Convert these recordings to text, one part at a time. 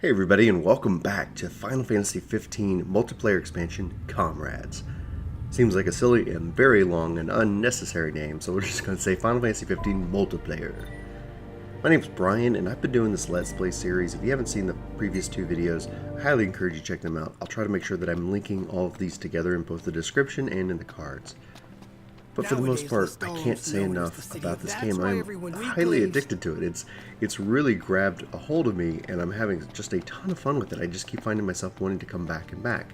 Hey everybody, and welcome back to Final Fantasy 15 multiplayer expansion, Comrades. Seems like a silly and very long and unnecessary name, so we're just going to say Final Fantasy 15 multiplayer. My name's Brian, and I've been doing this Let's Play series. If you haven't seen the previous two videos, I highly encourage you to check them out. I'll try to make sure that I'm linking all of these together in both the description and in the cards. But for the most part, I can't say enough about this game. I'm highly addicted to it. It's really grabbed a hold of me, and I'm having just a ton of fun with it. I just keep finding myself wanting to come back and back.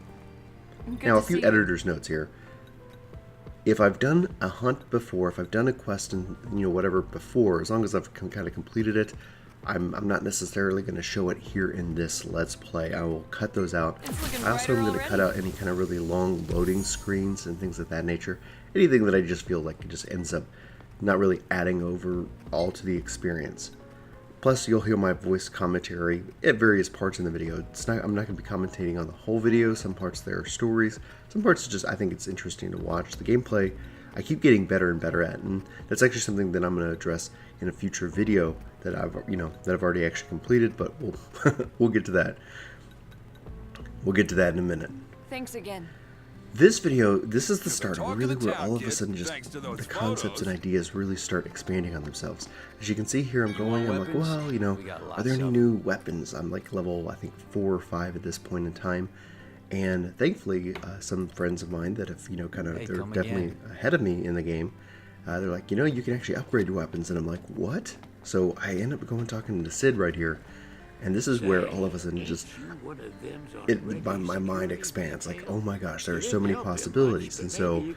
Now, a few editor's notes here. If I've done a hunt before, if I've done a quest and whatever before, as long as I've kind of completed it, I'm not necessarily going to show it here in this Let's Play. I will cut those out. I also am going to cut out any kind of really long loading screens and things of that nature. Anything that I just feel like it just ends up not really adding over all to the experience. Plus, you'll hear my voice commentary at various parts in the video. I'm not going to be commentating on the whole video. Some parts there are stories. Some parts just I think it's interesting to watch. The gameplay I keep getting better and better at, and that's actually something that I'm going to address in a future video that I've already actually completed. But we'll get to that. We'll get to that in a minute. Thanks again. This video, this is the start of really where all of a sudden just the concepts and ideas really start expanding on themselves. As you can see here, I'm like, well, are there any new weapons? I'm like level, I think, 4 or 5 at this point in time. And thankfully, some friends of mine that have, they're definitely ahead of me in the game. They're like, you can actually upgrade your weapons. And I'm like, what? So I end up talking to Sid right here. And this is where all of a sudden just, my mind expands. Like, oh my gosh, there are so many possibilities. And so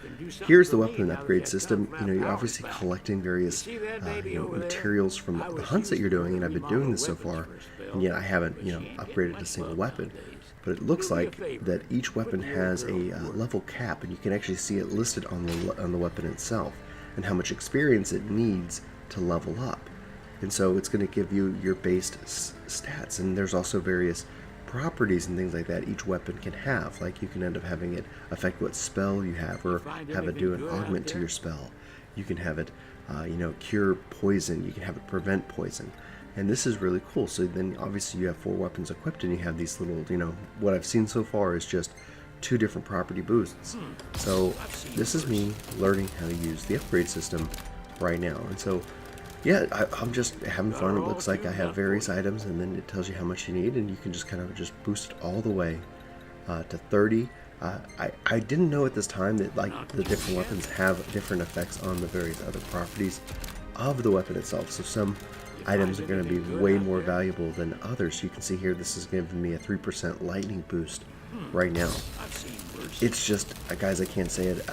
here's the weapon upgrade system. You're obviously collecting various materials from the hunts that you're doing. And I've been doing this so far. And yet I haven't, upgraded a single weapon. But it looks like that each weapon has a level cap. And you can actually see it listed on the weapon itself. And how much experience it needs to level up. And so it's going to give you your base stats, and there's also various properties and things like that each weapon can have. Like you can end up having it affect what spell you have, or have it do an augment to your spell. You can have it, cure poison. You can have it prevent poison, and this is really cool. So then obviously you have 4 weapons equipped, and you have these little, what I've seen so far is just 2 different property boosts. So this is me learning how to use the upgrade system right now, and so. Yeah, I'm just having fun. It looks like I have various items, and then it tells you how much you need, and you can just kind of just boost it all the way to 30. I didn't know at this time that the different weapons have different effects on the various other properties of the weapon itself. So some items are going to be way more valuable than others. So you can see here, this is giving me a 3% lightning boost right now. It's just, guys, I can't say it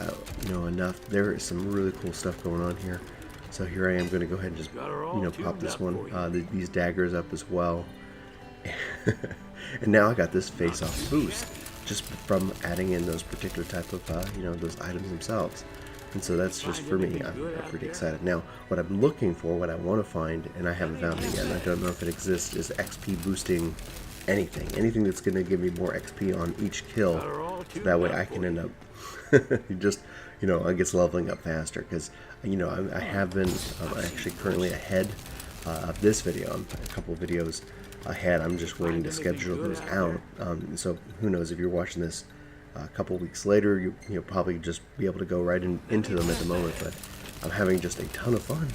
enough. There is some really cool stuff going on here. So here I am going to go ahead and just, pop this one, these daggers up as well. And now I got this face-off boost just from adding in those particular type of, those items themselves. And so that's just for me. I'm pretty excited. Now, what I'm looking for, what I want to find, and I haven't found it yet, and I don't know if it exists, is XP boosting anything. Anything that's going to give me more XP on each kill. So that way I can end up just, I guess leveling up faster, because I have been actually currently ahead of this video. I'm a couple of videos ahead. I'm just waiting to schedule those out. So who knows, if you're watching this a couple of weeks later, you'll probably just be able to go right into them at the moment. But I'm having just a ton of fun,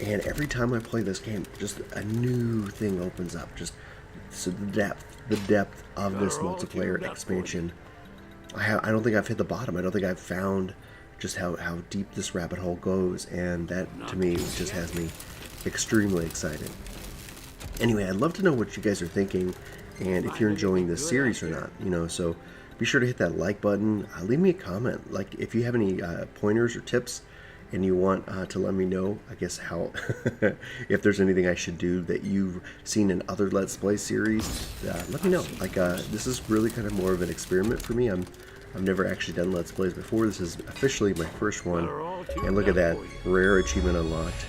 and every time I play this game, just a new thing opens up. Just so the depth of this multiplayer expansion. I don't think I've hit the bottom. I don't think I've found just how deep this rabbit hole goes, and that to me just has me extremely excited. Anyway, I'd love to know what you guys are thinking, and if you're enjoying this series or not. So be sure to hit that like button. Leave me a comment. Like if you have any pointers or tips, and you want to let me know, I guess, how if there's anything I should do that you've seen in other Let's Play series, let me know. This is really kind of more of an experiment for me. I've never actually done Let's Plays before. This is officially my first one. And look at that, rare achievement unlocked.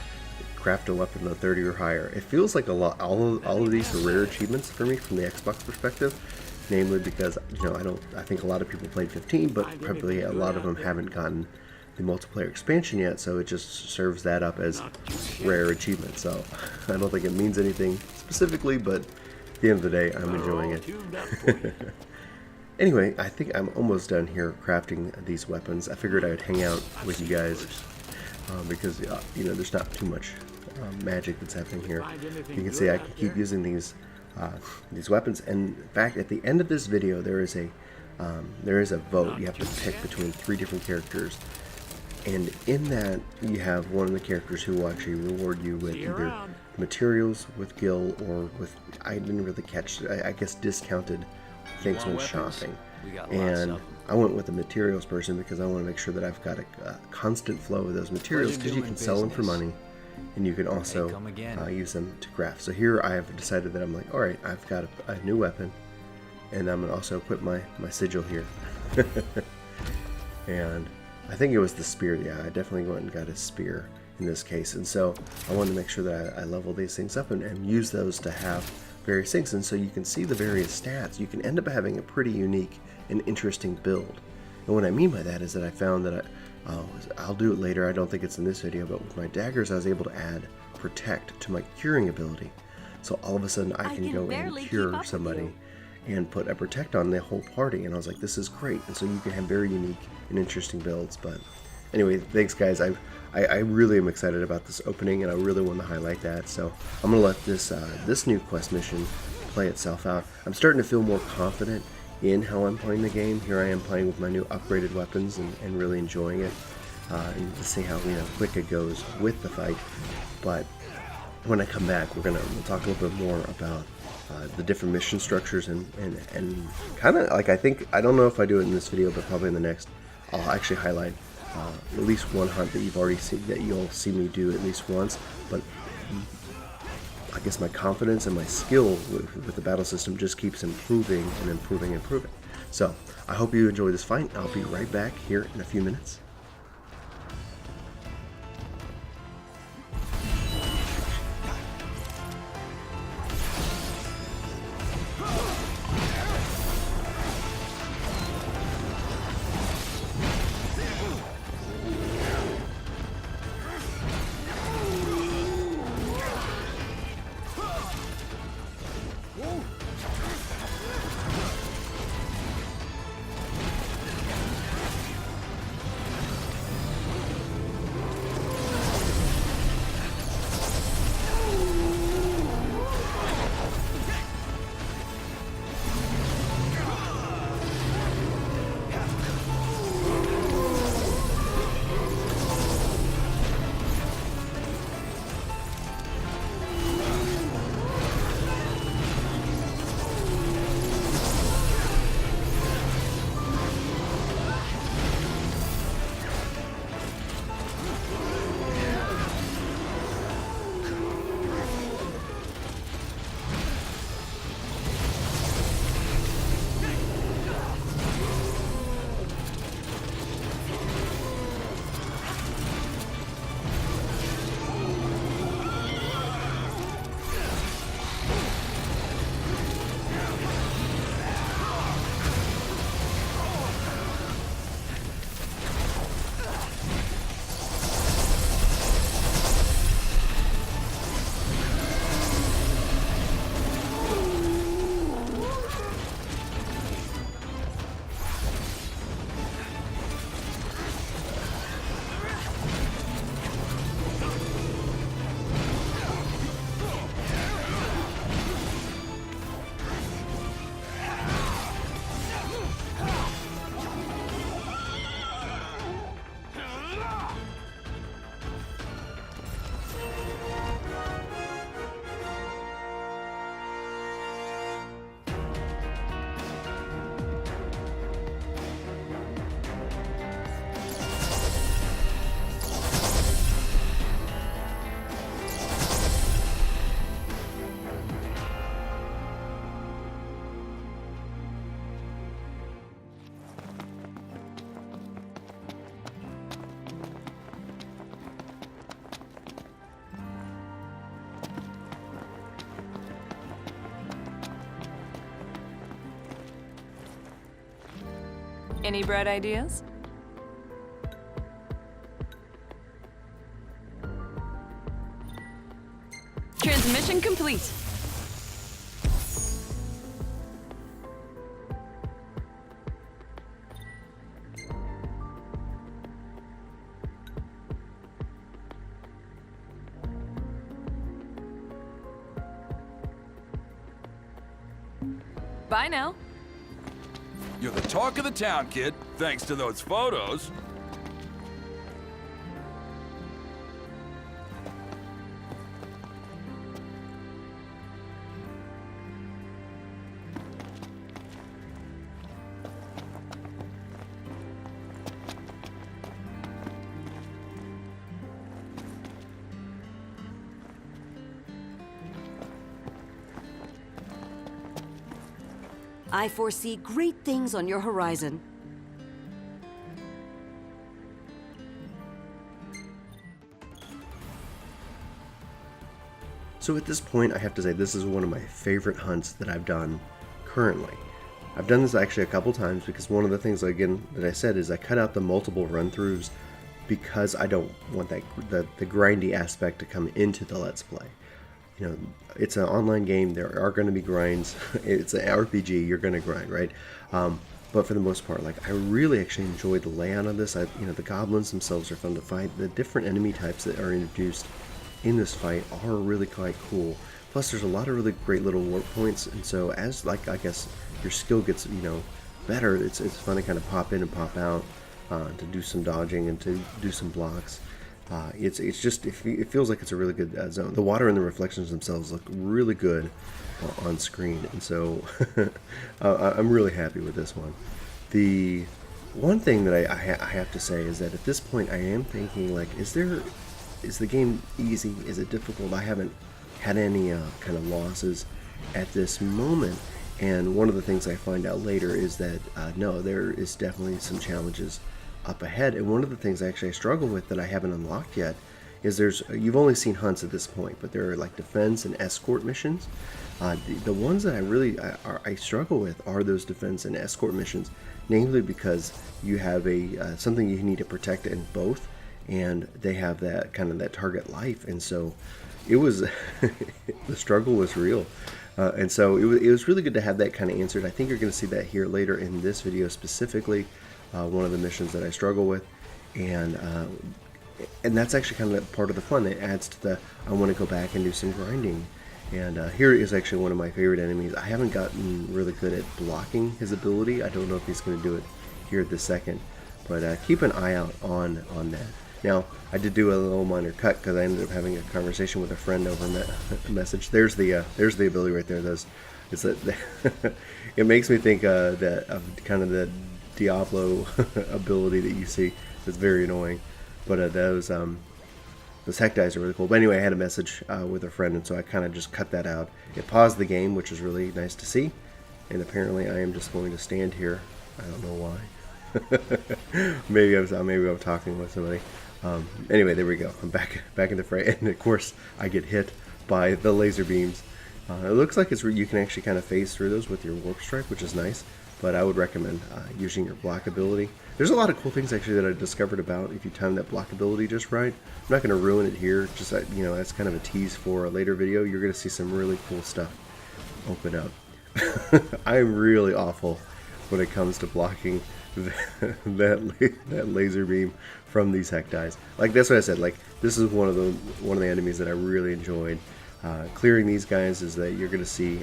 Craft a weapon of 30 or higher. It feels like a lot. All of these are rare achievements for me from the Xbox perspective. Namely because, I think a lot of people played 15, but probably a lot of them haven't gotten the multiplayer expansion yet, so it just serves that up as rare achievement. So I don't think it means anything specifically, but at the end of the day, I'm enjoying it. Anyway, I think I'm almost done here crafting these weapons. I figured I would hang out with you guys because, you know, there's not too much magic that's happening here. You can see I can keep using these weapons. And in fact, at the end of this video, there is a vote. You have to pick between 3 different characters. And in that, you have one of the characters who will actually reward you with either materials with Gil or with, I didn't really catch, I guess, discounted things when shopping. And I went with the materials person because I want to make sure that I've got a constant flow of those materials, because you can sell them for money and you can also use them to craft. So here I have decided that I'm like, alright, I've got a new weapon, and I'm going to also equip my sigil here. And I think it was the spear. Yeah, I definitely went and got a spear in this case. And so I wanted to make sure that I level these things up and use those to have various things. And so you can see the various stats. You can end up having a pretty unique and interesting build. And what I mean by that is that I found that I'll do it later. I don't think it's in this video, but with my daggers I was able to add protect to my curing ability. So all of a sudden I can go and cure somebody and put a protect on the whole party, and I was like, this is great. And so you can have very unique and interesting builds. But anyway, thanks guys. I really am excited about this opening, and I really want to highlight that. So I'm gonna let this new quest mission play itself out. I'm starting to feel more confident in how I'm playing the game. Here I am playing with my new upgraded weapons and really enjoying it, and to see how quick it goes with the fight. But when I come back, we'll talk a little bit more about the different mission structures and kind of like, I don't know if I do it in this video, but probably in the next, I'll actually highlight at least one hunt that you'll see me do at least once. But I guess my confidence and my skill with the battle system just keeps improving and improving and improving. So I hope you enjoy this fight. I'll be right back here in a few minutes. Any bright ideas? Transmission complete. Bye now. You're the talk of the town, kid, thanks to those photos. I foresee great things on your horizon. So at this point, I have to say this is one of my favorite hunts that I've done currently. I've done this actually a couple times because one of the things, again, that I said is I cut out the multiple run-throughs because I don't want that the grindy aspect to come into the Let's Play. You know, it's an online game. There are going to be grinds. It's an RPG. You're going to grind, right? But for the most part, like, I really actually enjoyed the layout of this. You know, the goblins themselves are fun to fight. The different enemy types that are introduced in this fight are really quite cool. Plus, there's a lot of really great little warp points, and so as, like, I guess your skill gets, you know, better, it's fun to kind of pop in and pop out to do some dodging and to do some blocks. It's just, it feels like it's a really good zone. The water and the reflections themselves look really good on screen, and so I'm really happy with this one. The one thing that I have to say is that at this point I am thinking, like, is the game easy? Is it difficult? I haven't had any kind of losses at this moment, and one of the things I find out later is that no, there is definitely some challenges up ahead. And one of the things actually I struggle with that I haven't unlocked yet is you've only seen hunts at this point, but there are like defense and escort missions. The ones that I really I struggle with are those defense and escort missions, namely because you have something you need to protect in both, and they have that kind of that target life, and so it was the struggle was real. And so it was really good to have that kind of answered. I think you're going to see that here later in this video specifically. One of the missions that I struggle with, and that's actually kind of part of the fun. It adds to I want to go back and do some grinding. And here is actually one of my favorite enemies. I haven't gotten really good at blocking his ability. I don't know if he's going to do it here at this second, but keep an eye out on that. Now, I did do a little minor cut because I ended up having a conversation with a friend over a message. There's the ability right there. It's that it makes me think that of kind of the Diablo ability that you see. That's very annoying, but those heck dice are really cool. But anyway, I had a message with a friend, and so I kind of just cut that out. It paused the game, which is really nice to see, and apparently I am just going to stand here. I don't know why. maybe I'm talking with somebody. Anyway, there we go. I'm back in the fray, and of course I get hit by the laser beams. It looks like you can actually kind of phase through those with your warp strike, which is nice. But I would recommend using your block ability. There's a lot of cool things actually that I discovered about if you time that block ability just right. I'm not going to ruin it here. Just you know, that's kind of a tease for a later video. You're going to see some really cool stuff open up. I'm really awful when it comes to blocking that laser beam from these heck dies. Like, that's what I said. Like, this is one of the enemies that I really enjoyed. Clearing these guys is that you're going to see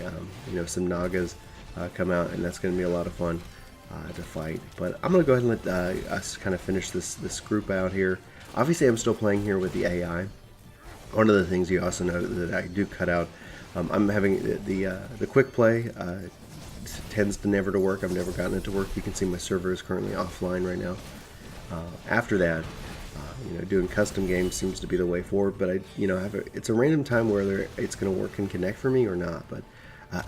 you know, some Nagas come out, and that's going to be a lot of fun to fight. But I'm going to go ahead and let us kind of finish this group out here. Obviously, I'm still playing here with the AI. One of the things you also know that I do cut out, I'm having the quick play tends to never to work. I've never gotten it to work. You can see my server is currently offline right now. After that, you know, doing custom games seems to be the way forward. But you know, it's a random time whether it's going to work and connect for me or not. But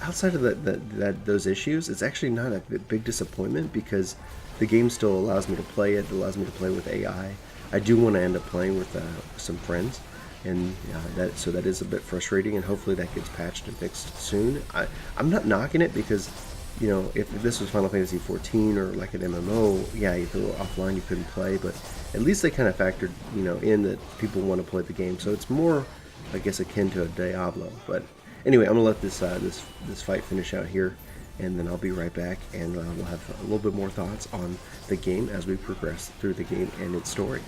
outside of those issues, it's actually not a big disappointment because the game still allows me to play it. It allows me to play with AI. I do want to end up playing with some friends, and so that is a bit frustrating, and hopefully that gets patched and fixed soon. I'm not knocking it because, you know, if this was Final Fantasy 14 or like an MMO, yeah, if it were offline you couldn't play, but at least they kind of factored, you know, in that people want to play the game, so it's more, I guess, akin to a Diablo. But anyway, I'm gonna let this fight finish out here, and then I'll be right back, and we'll have a little bit more thoughts on the game as we progress through the game and its story.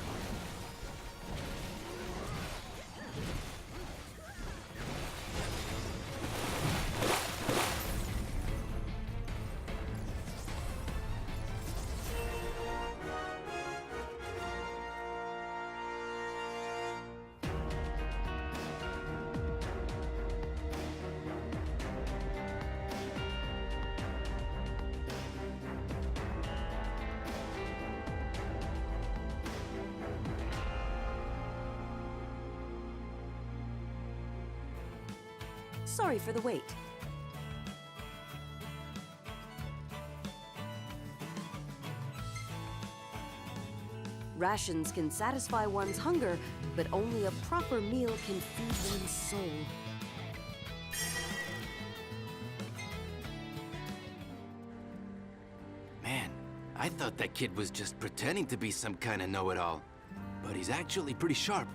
Sorry for the wait. Rations can satisfy one's hunger, but only a proper meal can feed one's soul. Man, I thought that kid was just pretending to be some kind of know-it-all. But he's actually pretty sharp.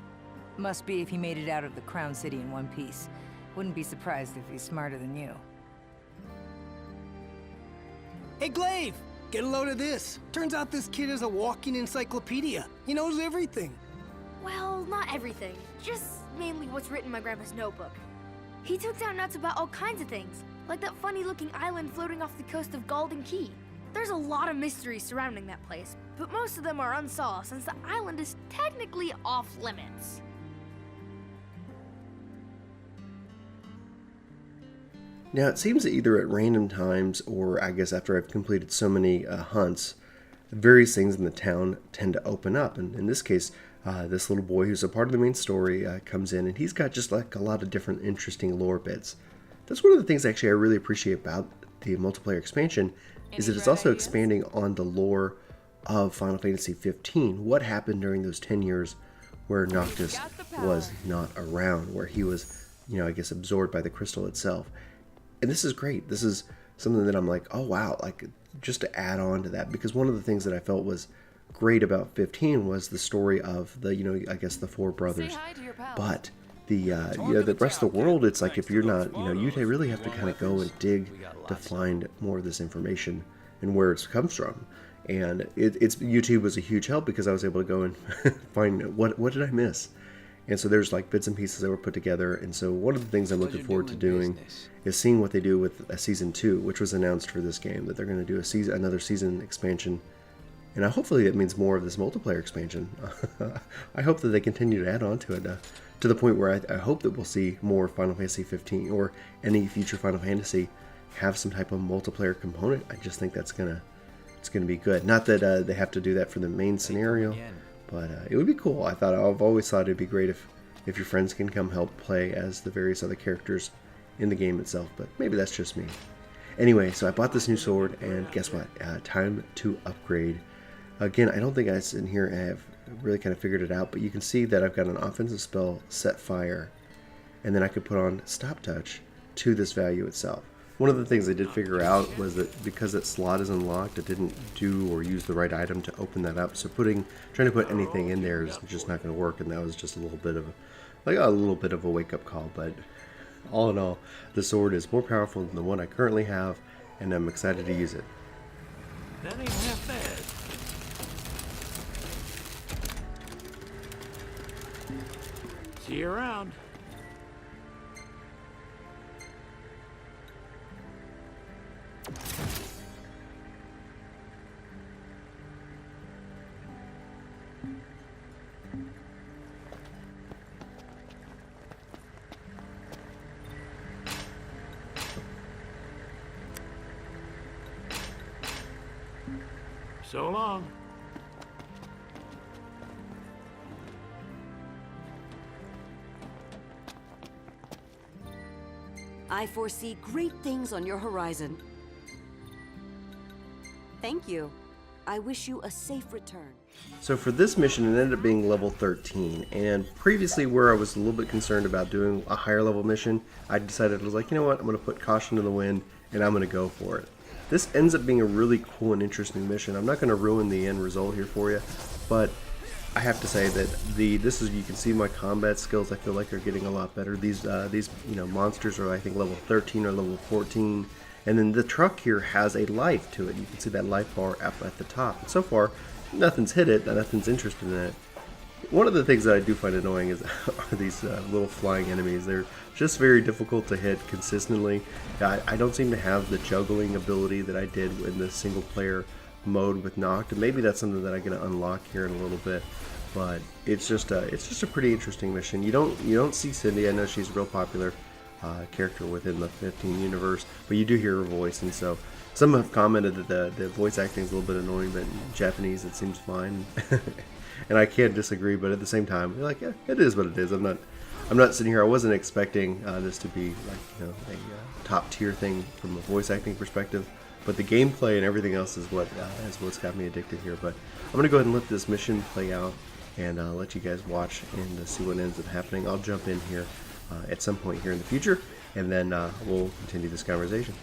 Must be if he made it out of the Crown City in one piece. Wouldn't be surprised if he's smarter than you. Hey, Glaive! Get a load of this. Turns out this kid is a walking encyclopedia. He knows everything. Well, not everything. Just mainly what's written in my grandpa's notebook. He took down notes about all kinds of things, like that funny-looking island floating off the coast of Golden Key. There's a lot of mysteries surrounding that place, but most of them are unsolved since the island is technically off-limits. Now, it seems that either at random times or I guess after I've completed so many hunts, various things in the town tend to open up. And in this case, this little boy who's a part of the main story comes in, and he's got just like a lot of different interesting lore bits. That's one of the things actually I really appreciate about the multiplayer expansion is that it's also expanding on the lore of Final Fantasy 15. What happened during those 10 years where Noctis was not around, where he was, I guess absorbed by the crystal itself. And this is great. This is something that I'm like, oh wow, like just to add on to that, because one of the things that I felt was great about 15 was the story of the, I guess the four brothers. But the rest of the world, it's like if you're not, you really have to kind of go and dig to find more of this information and where it comes from. And it's YouTube was a huge help because I was able to go and find what did I miss. And so there's like bits and pieces that were put together. And so one of the things I'm looking forward to doing is seeing what they do with a season 2, which was announced for this game, that they're going to do another season expansion. And hopefully it means more of this multiplayer expansion. I hope that they continue to add on to it to the point where I hope that we'll see more Final Fantasy 15 or any future Final Fantasy have some type of multiplayer component. I just think it's gonna be good. Not that they have to do that for the main scenario. But it would be cool. I've always thought it'd be great if your friends can come help play as the various other characters in the game itself. But maybe that's just me. Anyway, so I bought this new sword, and guess what? Time to upgrade. Again, I don't think I in here have really kind of figured it out, but you can see that I've got an offensive spell, Set Fire, and then I could put on Stop Touch to this value itself. One of the things I did figure out was that because that slot is unlocked, it didn't do or use the right item to open that up. So trying to put anything in there is just not going to work, and that was just a little bit of a wake-up call. But all in all, the sword is more powerful than the one I currently have, and I'm excited to use it. That ain't half bad. See you around. So long. I foresee great things on your horizon. Thank you. I wish you a safe return. So for this mission, it ended up being level 13, and previously where I was a little bit concerned about doing a higher level mission, I decided, I was like, you know what, I'm going to put caution to the wind, and I'm going to go for it. This ends up being a really cool and interesting mission. I'm not going to ruin the end result here for you, but I have to say that you can see my combat skills, I feel like, are getting a lot better. These monsters are, I think, level 13 or level 14. And then the truck here has a life to it. You can see that life bar up at the top. And so far, nothing's hit it, nothing's interested in it. One of the things that I do find annoying are these little flying enemies. They're just very difficult to hit consistently. I don't seem to have the juggling ability that I did in the single player mode with Noct, and maybe that's something that I'm going to unlock here in a little bit. But it's just a pretty interesting mission. You don't see Cindy. I know she's a real popular character within the 15 universe, but you do hear her voice, and so some have commented that the voice acting is a little bit annoying, but in Japanese it seems fine. And I can't disagree, but at the same time, you're like, yeah, it is what it is. I'm I'm not sitting here. I wasn't expecting this to be like, you know, a top tier thing from a voice acting perspective, but the gameplay and everything else is what's got me addicted here. But I'm gonna go ahead and let this mission play out and let you guys watch and see what ends up happening. I'll jump in here at some point here in the future, and then we'll continue this conversation.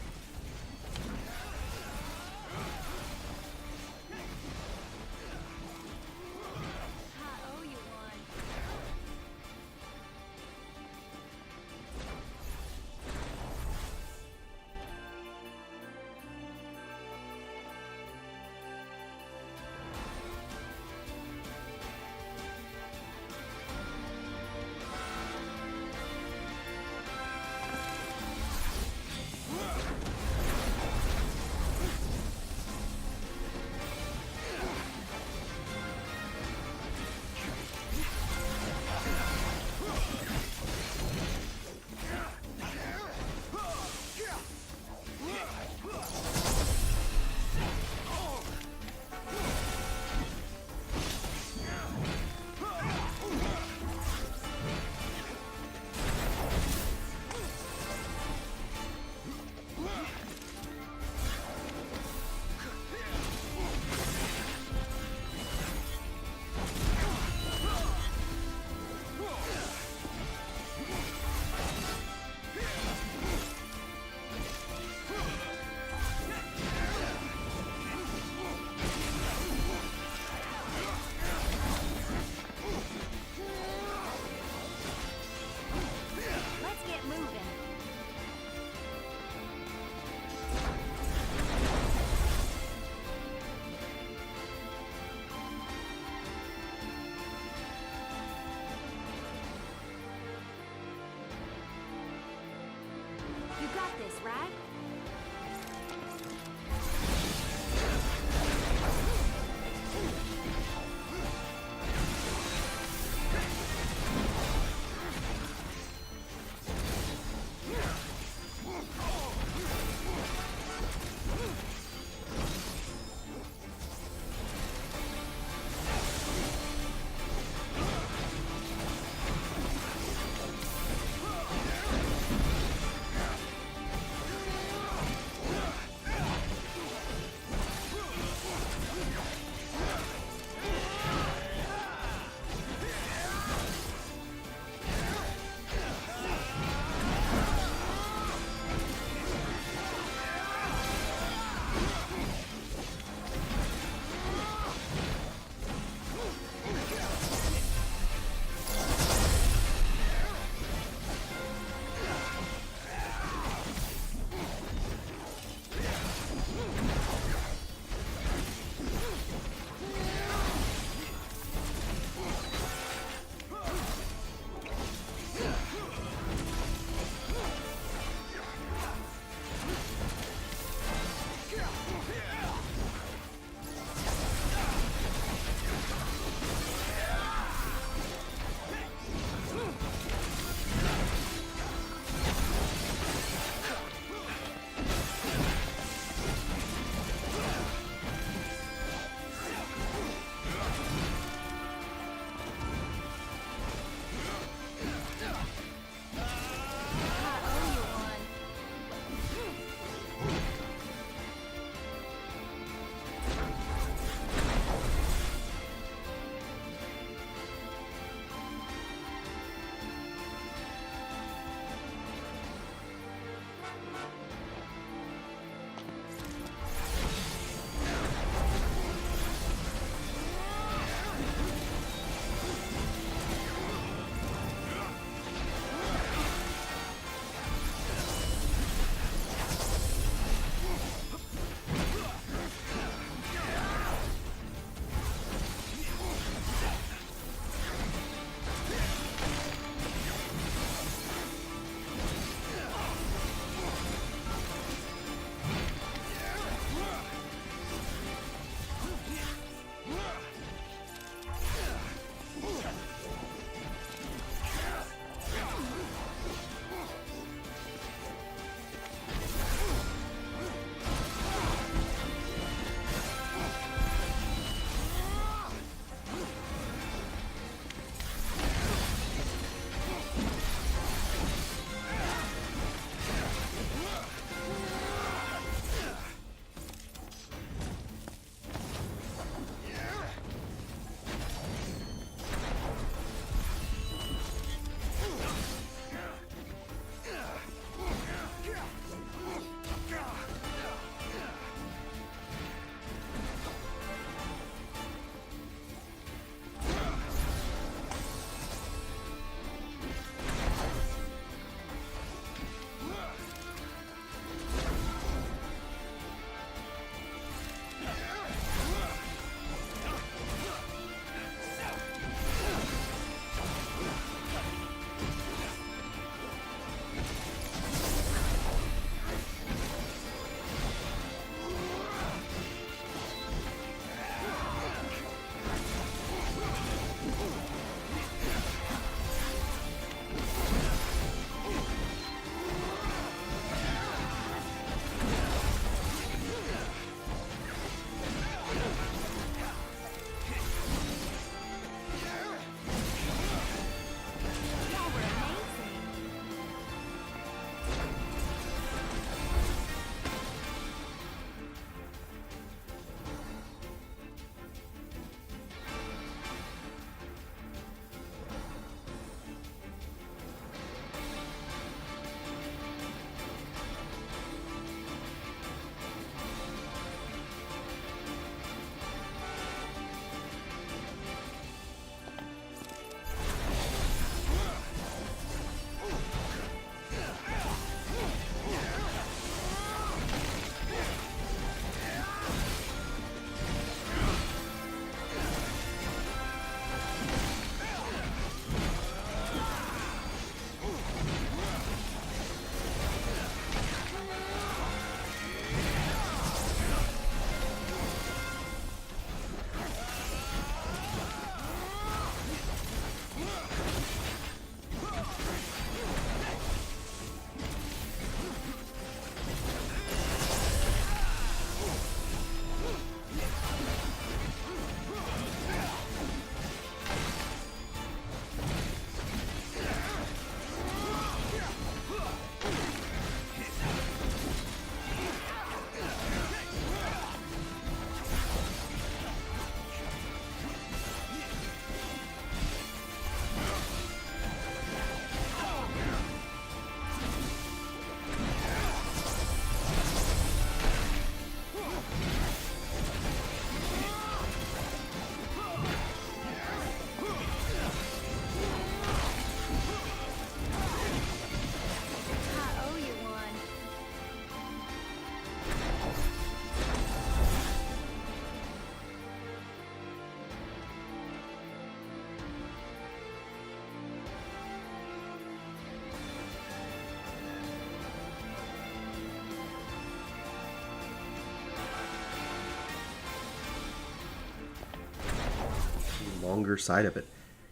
longer side of it.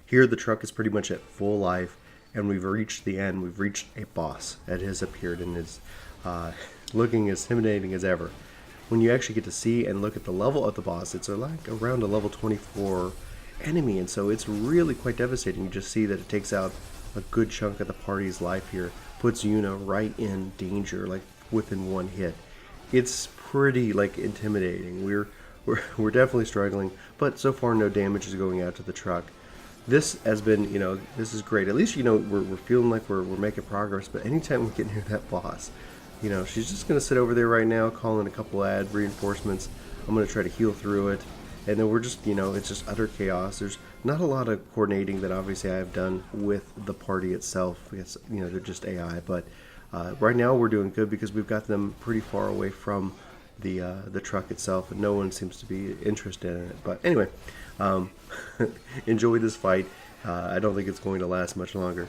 Here the truck is pretty much at full life, and we've reached the end. We've reached a boss that has appeared and is looking as intimidating as ever. When you actually get to see and look at the level of the boss, it's like around a level 24 enemy, and so it's really quite devastating. You just see that it takes out a good chunk of the party's life here, puts Yuna right in danger, like within one hit. It's pretty like intimidating. We're definitely struggling, but so far no damage is going out to the truck. This has been, this is great. At least, we're feeling like we're making progress, but anytime we get near that boss, she's just going to sit over there right now, calling a couple ad reinforcements. I'm going to try to heal through it, and then we're just, it's just utter chaos. There's not a lot of coordinating that obviously I've done with the party itself. It's, they're just AI, but right now we're doing good because we've got them pretty far away from the truck itself, and no one seems to be interested in it. But anyway, enjoy this fight. I don't think it's going to last much longer.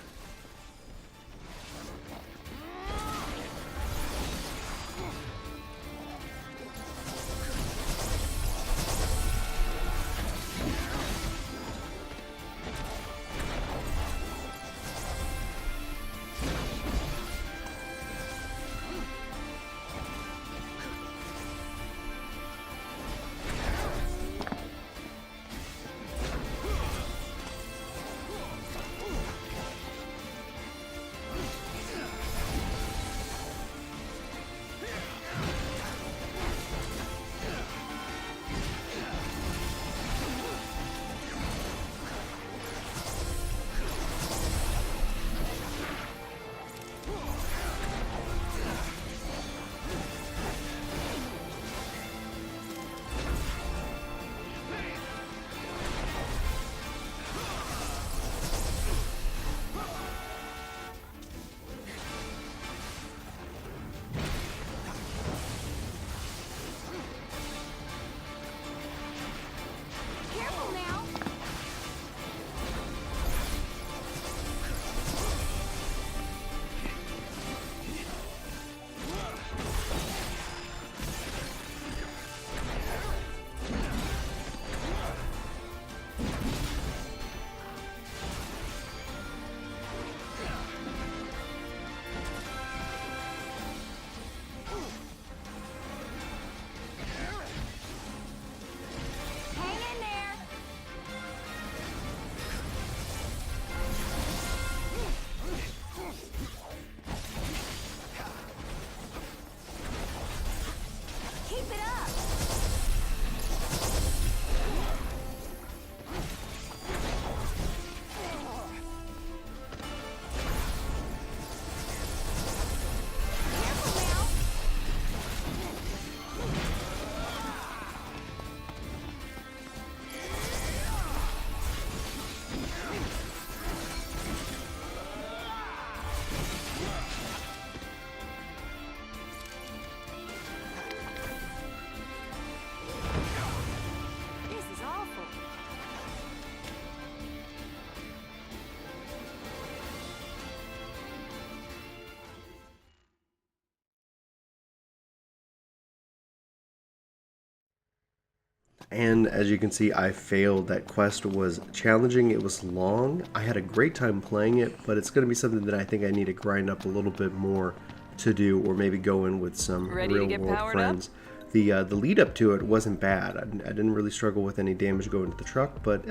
And as you can see, I failed. That quest was challenging, it was long. I had a great time playing it, but it's going to be something that I think I need to grind up a little bit more to do, or maybe go in with some real world friends. The lead up to it wasn't bad. I didn't really struggle with any damage going to the truck, but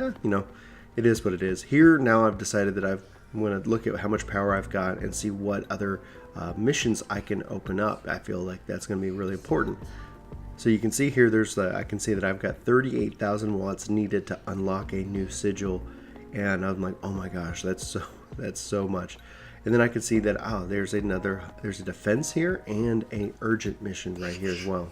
it is what it is. Here now I've decided that I'm going to look at how much power I've got and see what other missions I can open up. I feel like that's going to be really important. So you can see here, I can see that I've got 38,000 watts needed to unlock a new sigil, and I'm like, oh my gosh, that's so much. And then I can see that there's a defense here and an urgent mission right here as well.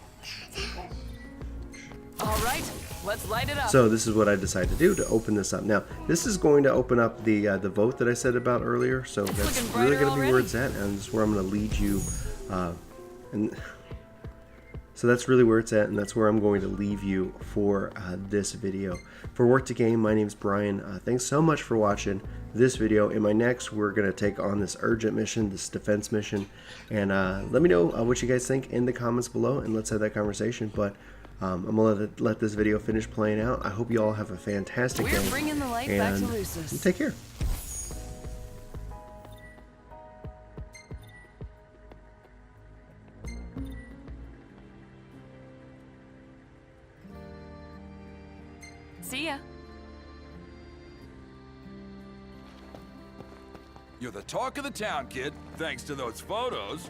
All right, let's light it up. So this is what I decided to do to open this up. Now this is going to open up the vote that I said about earlier. So that's really going to be where it's at, and this is where I'm going to lead you. So that's really where it's at, and that's where I'm going to leave you for this video. For Work to Game, my name's Brian. Thanks so much for watching this video. In my next, we're going to take on this urgent mission, this defense mission, and let me know what you guys think in the comments below, and let's have that conversation. But I'm gonna let this video finish playing out. I hope you all have a fantastic We're day. bringing the light back to And Lucis. take care. See ya. You're the talk of the town, kid, thanks to those photos.